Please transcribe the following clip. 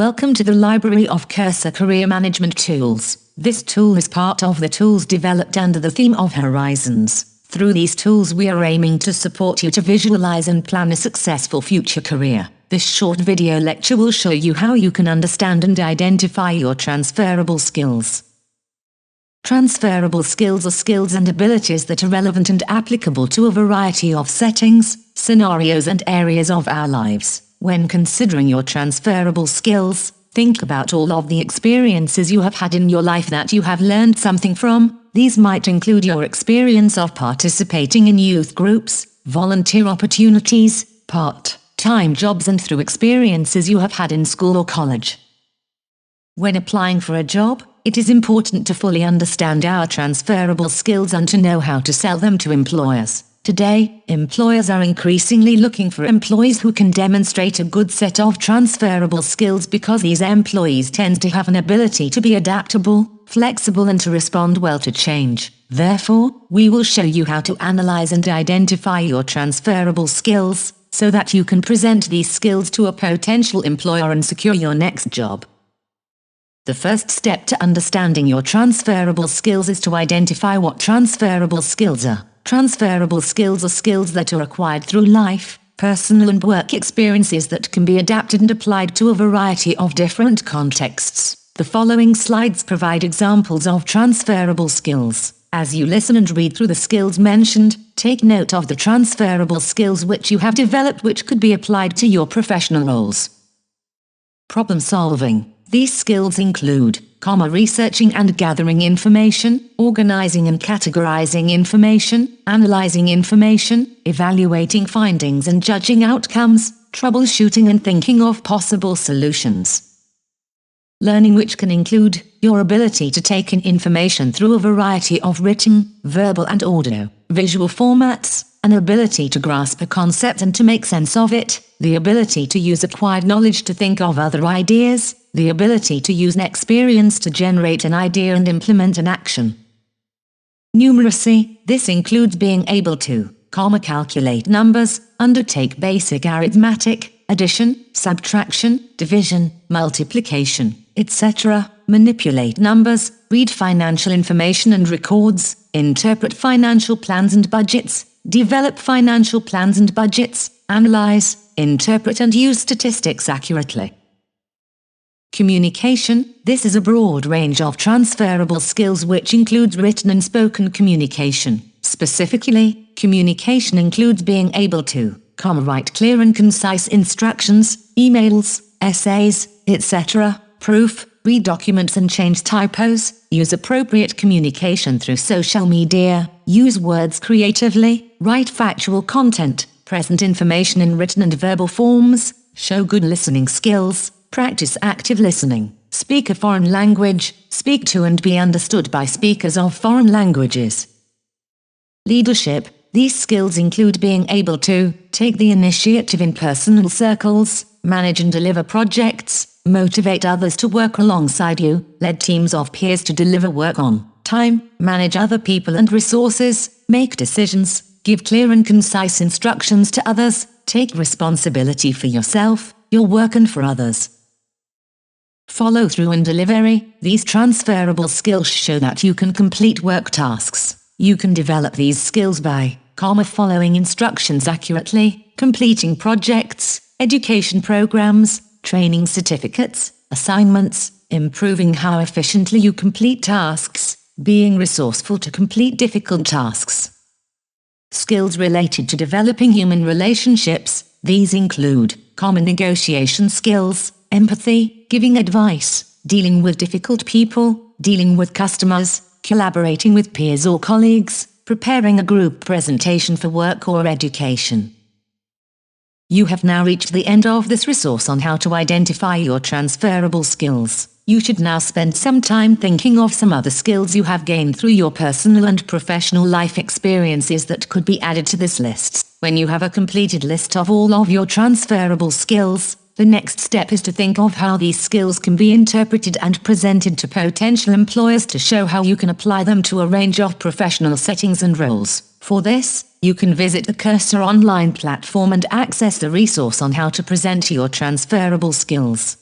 Welcome to the library of Cursor Career Management Tools. This tool is part of the tools developed under the theme of Horizons. Through these tools we are aiming to support you to visualize and plan a successful future career. This short video lecture will show you how you can understand and identify your transferable skills. Transferable skills are skills and abilities that are relevant and applicable to a variety of settings, scenarios and areas of our lives. When considering your transferable skills, think about all of the experiences you have had in your life that you have learned something from. These might include your experience of participating in youth groups, volunteer opportunities, part-time jobs and through experiences you have had in school or college. When applying for a job, it is important to fully understand our transferable skills and to know how to sell them to employers. Today, employers are increasingly looking for employees who can demonstrate a good set of transferable skills because these employees tend to have an ability to be adaptable, flexible and to respond well to change. Therefore, we will show you how to analyze and identify your transferable skills, so that you can present these skills to a potential employer and secure your next job. The first step to understanding your transferable skills is to identify what transferable skills are. Transferable skills are skills that are acquired through life, personal and work experiences that can be adapted and applied to a variety of different contexts. The following slides provide examples of transferable skills. As you listen and read through the skills mentioned, take note of the transferable skills which you have developed which could be applied to your professional roles. Problem solving. These skills include researching and gathering information, organizing and categorizing information, analyzing information, evaluating findings and judging outcomes, troubleshooting and thinking of possible solutions. Learning, which can include your ability to take in information through a variety of written, verbal and audio, visual formats, an ability to grasp a concept and to make sense of it, the ability to use acquired knowledge to think of other ideas, the ability to use an experience to generate an idea and implement an action. Numeracy. This includes being able to, calculate numbers, undertake basic arithmetic, addition, subtraction, division, multiplication, etc., manipulate numbers, read financial information and records, interpret financial plans and budgets, develop financial plans and budgets, analyze, interpret and use statistics accurately. Communication. This is a broad range of transferable skills which includes written and spoken communication. Specifically, communication includes being able to, write clear and concise instructions, emails, essays, etc., proof, read documents and change typos, use appropriate communication through social media, use words creatively, write factual content, present information in written and verbal forms, show good listening skills, practice active listening, speak a foreign language, speak to and be understood by speakers of foreign languages. Leadership. These skills include being able to take the initiative in personal circles, manage and deliver projects, motivate others to work alongside you, lead teams of peers to deliver work on time, manage other people and resources, make decisions, give clear and concise instructions to others, take responsibility for yourself, your work and for others. Follow through and delivery. These transferable skills show that you can complete work tasks. You can develop these skills by, following instructions accurately, completing projects, education programs, training certificates, assignments, improving how efficiently you complete tasks, being resourceful to complete difficult tasks. Skills related to developing human relationships. These include common negotiation skills, empathy, giving advice, dealing with difficult people, dealing with customers, collaborating with peers or colleagues, preparing a group presentation for work or education. You have now reached the end of this resource on how to identify your transferable skills. You should now spend some time thinking of some other skills you have gained through your personal and professional life experiences that could be added to this list. When you have a completed list of all of your transferable skills, the next step is to think of how these skills can be interpreted and presented to potential employers to show how you can apply them to a range of professional settings and roles. For this, you can visit the Cursor online platform and access the resource on how to present your transferable skills.